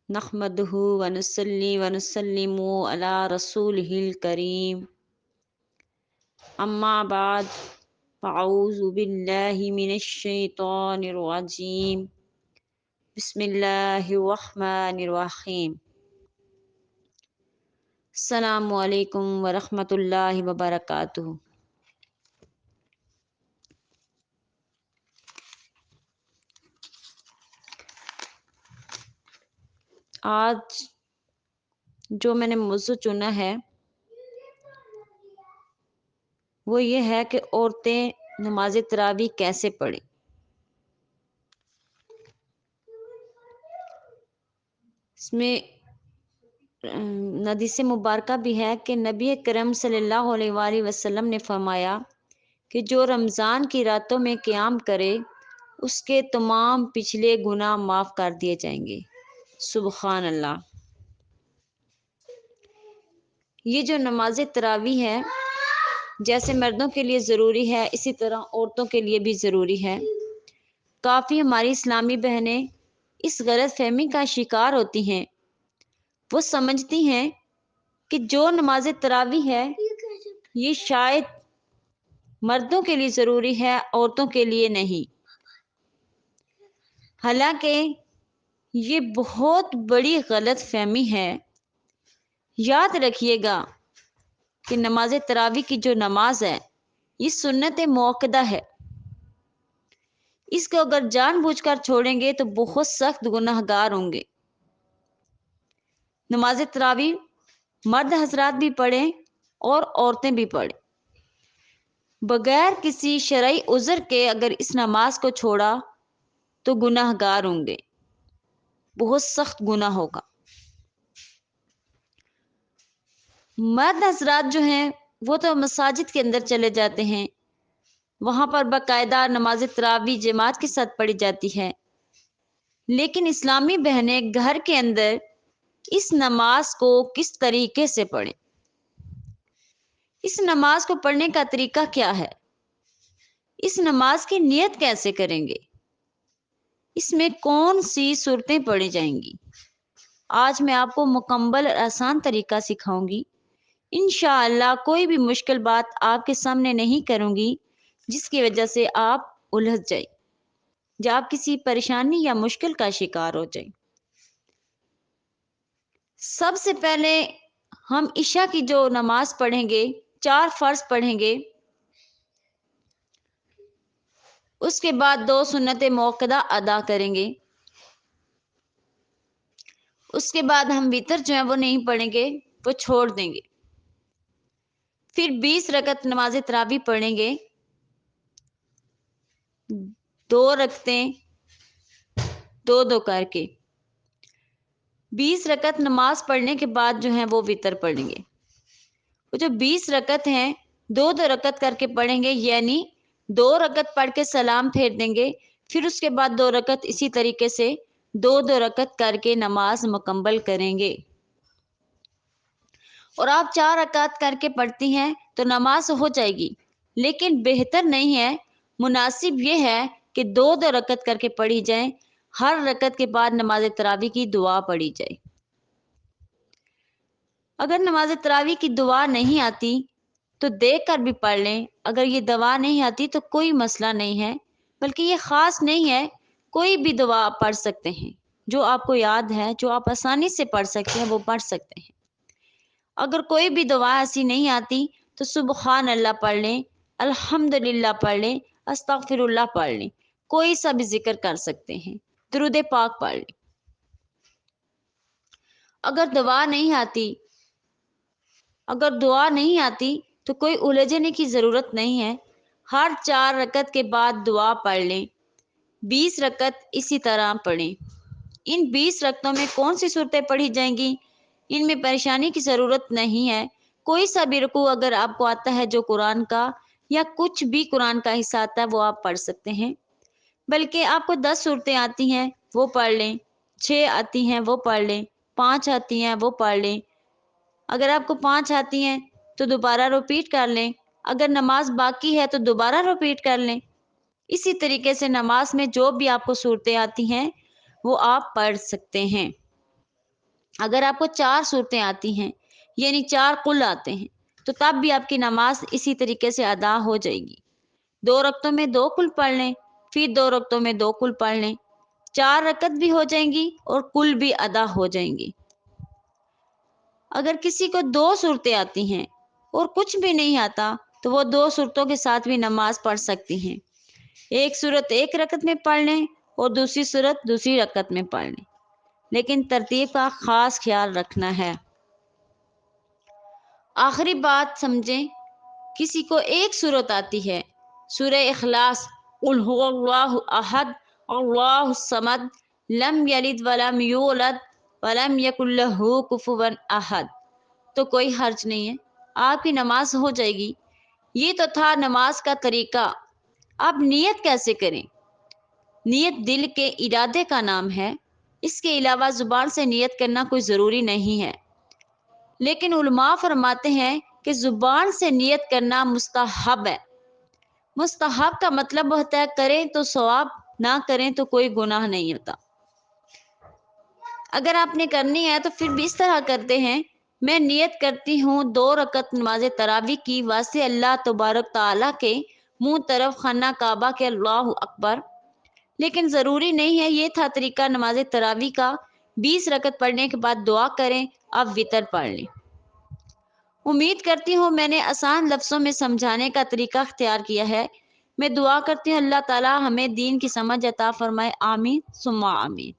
نحمدہ ونصلی ونسلم علی رسولہ الکریم اما بعد فاعوذ باللہ من الشیطان الرجیم بسم اللہ الرحمن الرحیم السلام علیکم ورحمۃ اللہ وبرکاتہ۔ آج جو میں نے موضوع چنا ہے وہ یہ ہے کہ عورتیں نماز تراویح کیسے پڑھیں۔ اس میں حدیث مبارکہ بھی ہے کہ نبی کرم صلی اللہ علیہ وآلہ وسلم نے فرمایا کہ جو رمضان کی راتوں میں قیام کرے اس کے تمام پچھلے گناہ معاف کر دیے جائیں گے۔ سبحان اللہ۔ یہ جو نماز تراویح ہے جیسے مردوں کے لیے ضروری ہے اسی طرح عورتوں کے لیے بھی ضروری ہے۔ کافی ہماری اسلامی بہنیں اس غلط فہمی کا شکار ہوتی ہیں، وہ سمجھتی ہیں کہ جو نماز تراویح ہے یہ شاید مردوں کے لیے ضروری ہے، عورتوں کے لیے نہیں۔ حالانکہ یہ بہت بڑی غلط فہمی ہے۔ یاد رکھیے گا کہ نماز تراویح کی جو نماز ہے یہ سنت موقدہ ہے، اس کو اگر جان بوجھ کر چھوڑیں گے تو بہت سخت گناہ گار ہوں گے۔ نماز تراویح مرد حضرات بھی پڑھیں اور عورتیں بھی پڑھیں۔ بغیر کسی شرعی عذر کے اگر اس نماز کو چھوڑا تو گناہ گار ہوں گے، بہت سخت گناہ ہوگا۔ مرد حضرات جو ہیں وہ تو مساجد کے اندر چلے جاتے ہیں، وہاں پر باقاعدہ نماز تراویح جماعت کے ساتھ پڑھی جاتی ہے، لیکن اسلامی بہنیں گھر کے اندر اس نماز کو کس طریقے سے پڑھیں، اس نماز کو پڑھنے کا طریقہ کیا ہے، اس نماز کی نیت کیسے کریں گے، اس میں کون سی صورتیں پڑھی جائیں گی، آج میں آپ کو مکمل اور آسان طریقہ سکھاؤں گی۔ انشاءاللہ کوئی بھی مشکل بات آپ کے سامنے نہیں کروں گی جس کی وجہ سے آپ الجھ جائیں یا آپ کسی پریشانی یا مشکل کا شکار ہو جائیں۔ سب سے پہلے ہم عشاء کی جو نماز پڑھیں گے، 4 فرض پڑھیں گے، اس کے بعد 2 سنت موقدہ ادا کریں گے، اس کے بعد ہم وتر جو ہے وہ نہیں پڑھیں گے، وہ چھوڑ دیں گے، پھر 20 رکعت نماز تراویح پڑھیں گے، 2 رکعتیں 2 کر کے، 20 رکعت نماز پڑھنے کے بعد جو ہیں وہ وتر پڑھیں گے۔ وہ جو 20 رکعت ہیں 2 رکعت کر کے پڑھیں گے، یعنی 2 رکعت پڑھ کے سلام پھیر دیں گے، پھر اس کے بعد 2 رکعت اسی طریقے سے 2 رکعت کر کے نماز مکمل کریں گے۔ اور آپ 4 رکعت کر کے پڑھتی ہیں تو نماز ہو جائے گی، لیکن بہتر نہیں ہے، مناسب یہ ہے کہ 2 رکعت کر کے پڑھی جائیں، ہر رکعت کے بعد نماز تراویح کی دعا پڑھی جائے۔ اگر نماز تراویح کی دعا نہیں آتی تو دیکھ کر بھی پڑھ لیں، اگر یہ دعا نہیں آتی تو کوئی مسئلہ نہیں ہے، بلکہ یہ خاص نہیں ہے، کوئی بھی دعا آپ پڑھ سکتے ہیں، جو آپ کو یاد ہے، جو آپ آسانی سے پڑھ سکتے ہیں وہ پڑھ سکتے ہیں۔ اگر کوئی بھی دعا ایسی نہیں آتی تو سبحان اللہ پڑھ لیں، الحمدللہ پڑھ لیں، استغفر اللہ پڑھ لیں، کوئی سا بھی ذکر کر سکتے ہیں، درود پاک پڑھ لیں۔ اگر دعا نہیں آتی تو کوئی الجھنے کی ضرورت نہیں ہے، ہر 4 رکعت کے بعد دعا پڑھ لیں، 20 رکعت اسی طرح پڑھیں۔ ان 20 رکعتوں میں کون سی صورتیں پڑھی جائیں گی، ان میں پریشانی کی ضرورت نہیں ہے، کوئی سا بھی رکوع اگر آپ کو آتا ہے جو قرآن کا یا کچھ بھی قرآن کا حصہ آتا ہے وہ آپ پڑھ سکتے ہیں، بلکہ آپ کو 10 صورتیں آتی ہیں وہ پڑھ لیں، 6 آتی ہیں وہ پڑھ لیں، 5 آتی ہیں وہ پڑھ لیں، اگر آپ کو 5 آتی ہیں تو دوبارہ ریپیٹ کر لیں، اگر نماز باقی ہے تو دوبارہ ریپیٹ کر لیں۔ اسی طریقے سے نماز میں جو بھی آپ کو صورتیں آتی ہیں وہ آپ پڑھ سکتے ہیں۔ اگر آپ کو 4 صورتیں آتی ہیں یعنی 4 قل آتے ہیں تو تب بھی آپ کی نماز اسی طریقے سے ادا ہو جائے گی۔ 2 رکعتوں میں 2 قل پڑھ لیں، پھر 2 رکعتوں میں 2 قل پڑھ لیں، 4 رکعت بھی ہو جائیں گی اور قل بھی ادا ہو جائیں گی۔ اگر کسی کو 2 صورتیں آتی ہیں اور کچھ بھی نہیں آتا تو وہ 2 صورتوں کے ساتھ بھی نماز پڑھ سکتی ہیں۔ ایک صورت ایک رکعت میں پڑھ لیں اور دوسری صورت دوسری رکعت میں پڑھ لیں، لیکن ترتیب کا خاص خیال رکھنا ہے۔ آخری بات سمجھیں، کسی کو ایک صورت آتی ہے، سورہ اخلاص، قل هو اللہ احد اللہ الصمد لم یلد ولم یولد ولم یکن لہ کفوا احد، تو کوئی حرج نہیں ہے، آپ کی نماز ہو جائے گی۔ یہ تو تھا نماز کا طریقہ۔ اب نیت کیسے کریں؟ نیت دل کے ارادے کا نام ہے، اس کے علاوہ زبان سے نیت کرنا کوئی ضروری نہیں ہے، لیکن علماء فرماتے ہیں کہ زبان سے نیت کرنا مستحب ہے۔ مستحب کا مطلب ہوتا ہے کریں تو ثواب، نہ کریں تو کوئی گناہ نہیں ہوتا۔ اگر آپ نے کرنی ہے تو پھر بھی اس طرح کرتے ہیں، میں نیت کرتی ہوں 2 رکعت نماز تراویح کی واسطے اللہ تبارک تعالیٰ کے منہ طرف خانہ کعبہ کے اللہ اکبر۔ لیکن ضروری نہیں ہے، یہ تھا طریقہ نماز تراویح کا۔ 20 رکعت پڑھنے کے بعد دعا کریں، اب وتر پڑھ لیں۔ امید کرتی ہوں میں نے آسان لفظوں میں سمجھانے کا طریقہ اختیار کیا ہے۔ میں دعا کرتی ہوں اللہ تعالیٰ ہمیں دین کی سمجھ عطا فرمائے، آمین ثم آمین۔